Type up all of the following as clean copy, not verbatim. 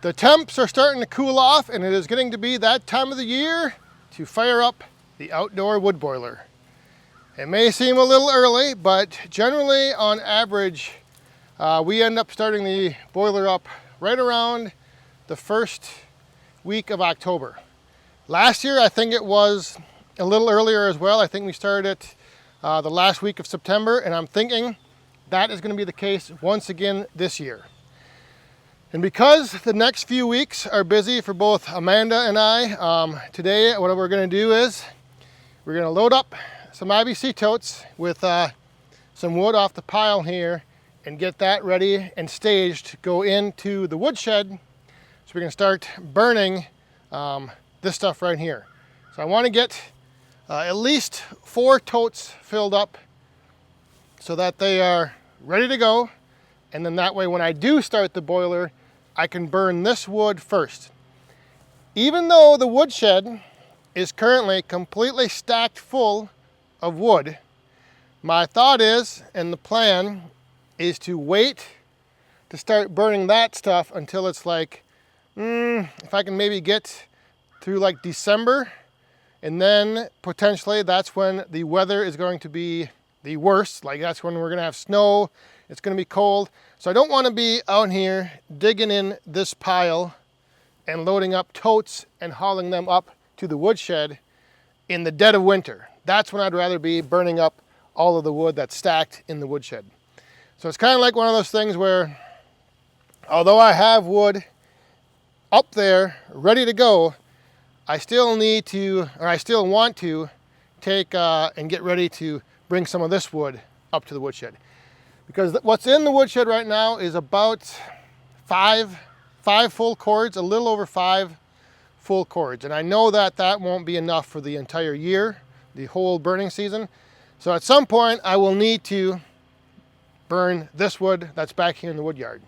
The temps are starting to cool off, and it is getting to be that time of the year to fire up the outdoor wood boiler. It may seem a little early, but generally on average, we end up starting the boiler up right around the first week of October. Last year, I think it was a little earlier as well. I think we started it the last week of September, and I'm thinking that is going to be the case once again this year. And because the next few weeks are busy for both Amanda and I, today what we're going to do is we're going to load up some IBC totes with some wood off the pile here and get that ready and staged to go into the woodshed. So we're going to start burning this stuff right here. So I want to get at least 4 totes filled up so that they are ready to go. And then that way when I do start the boiler, I can burn this wood first. Even though the woodshed is currently completely stacked full of wood, my thought is, and the plan, is to wait to start burning that stuff until it's like, if I can maybe get through like December, and then potentially that's when the weather is going to be the worst. Like that's when we're gonna have snow, it's gonna be cold. So I don't wanna be out here digging in this pile and loading up totes and hauling them up to the woodshed in the dead of winter. That's when I'd rather be burning up all of the wood that's stacked in the woodshed. So it's kind of like one of those things where, although I have wood up there ready to go, I still need to, or I still want to take and get ready to bring some of this wood up to the woodshed. Because what's in the woodshed right now is about five full cords, a little over 5 full cords. And I know that that won't be enough for the entire year, the whole burning season. So at some point I will need to burn this wood that's back here in the wood yard.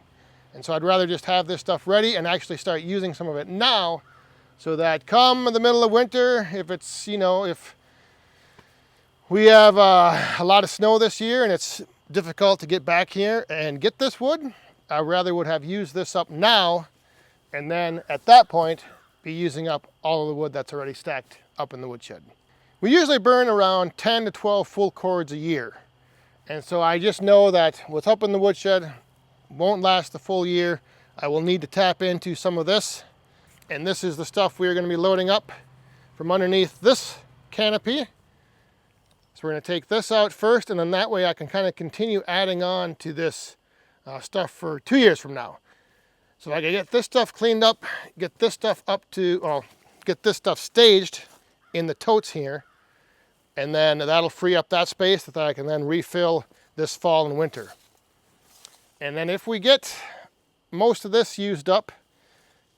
And so I'd rather just have this stuff ready and actually start using some of it now, so that come the middle of winter, if it's, if we have a lot of snow this year and it's difficult to get back here and get this wood, I rather would have used this up now, and then at that point be using up all of the wood that's already stacked up in the woodshed. We usually burn around 10 to 12 full cords a year. And so I just know that what's up in the woodshed won't last the full year. I will need to tap into some of this. And this is the stuff we're going to be loading up from underneath this canopy. So we're going to take this out first, and then that way I can kind of continue adding on to this stuff for 2 years from now. So I can get this stuff cleaned up, get this stuff get this stuff staged in the totes here, and then that'll free up that space that I can then refill this fall and winter. And then if we get most of this used up,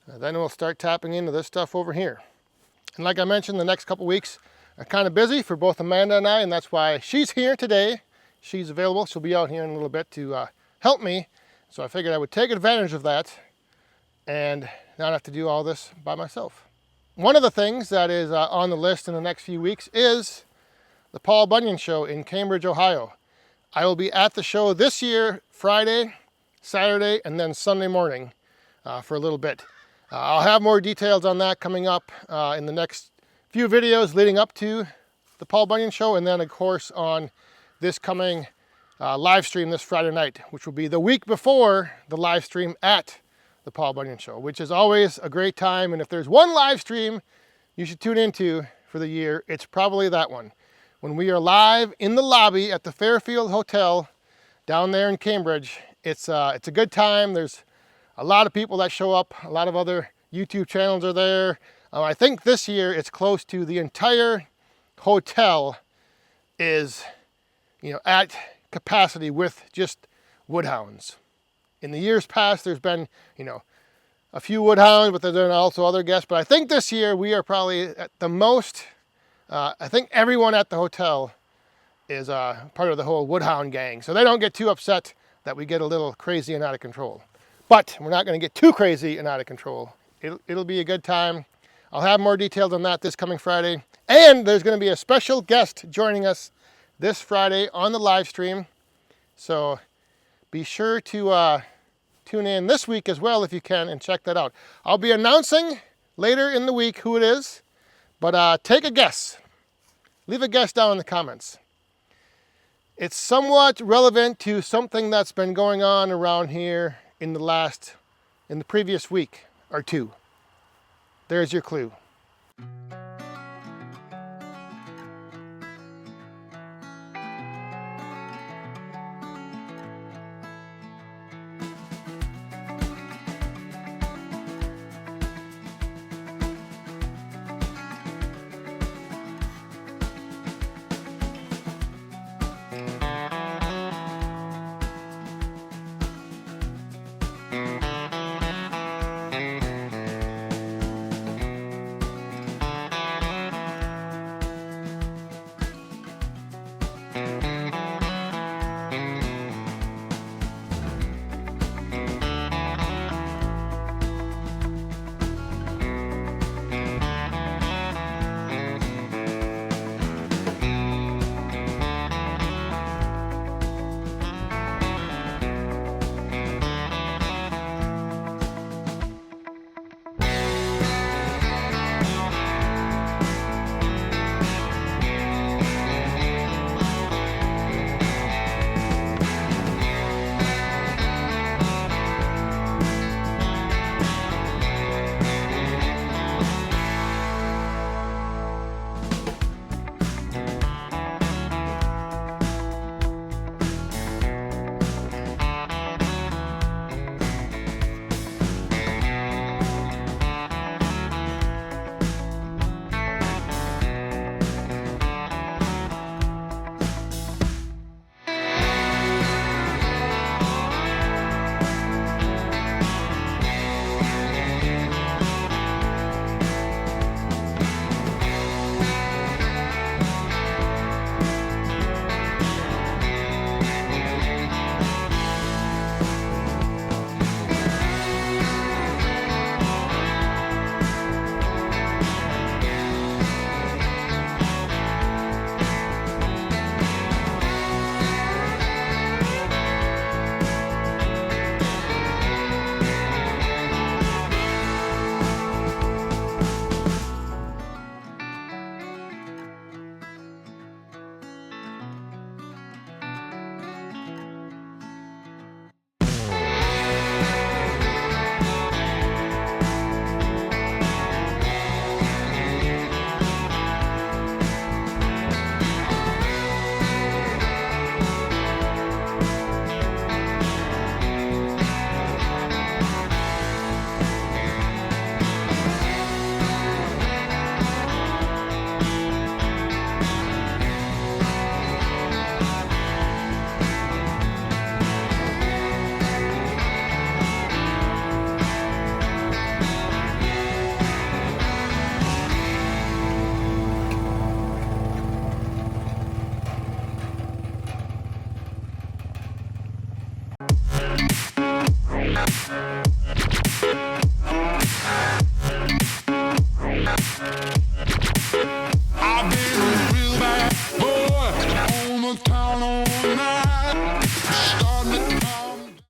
then we'll start tapping into this stuff over here. And like I mentioned, the next couple weeks are kind of busy for both Amanda and I, and that's why she's here today. She's available. She'll be out here in a little bit to help me. So I figured I would take advantage of that and not have to do all this by myself. One of the things that is on the list in the next few weeks is the Paul Bunyan show in Cambridge, Ohio. I will be at the show this year, Friday, Saturday, and then Sunday morning for a little bit. I'll have more details on that coming up in the next few videos leading up to the Paul Bunyan show, and then of course on this coming live stream this Friday night, which will be the week before the live stream at the Paul Bunyan show, which is always a great time. And if there's one live stream you should tune into for the year, it's probably that one. When we are live in the lobby at the Fairfield Hotel down there in Cambridge, it's a good time. There's a lot of people that show up, a lot of other YouTube channels are there. I think this year it's close to the entire hotel is, at capacity with just woodhounds. In the years past, there's been, a few woodhounds, but there's been also other guests. But I think this year we are probably at the most, I think everyone at the hotel is part of the whole woodhound gang. So they don't get too upset that we get a little crazy and out of control. But we're not going to get too crazy and out of control. It'll be a good time. I'll have more details on that this coming Friday. And there's going to be a special guest joining us this Friday on the live stream. So be sure to tune in this week as well if you can and check that out. I'll be announcing later in the week who it is, but take a guess. Leave a guess down in the comments. It's somewhat relevant to something that's been going on around here in the previous week or two. There's your clue.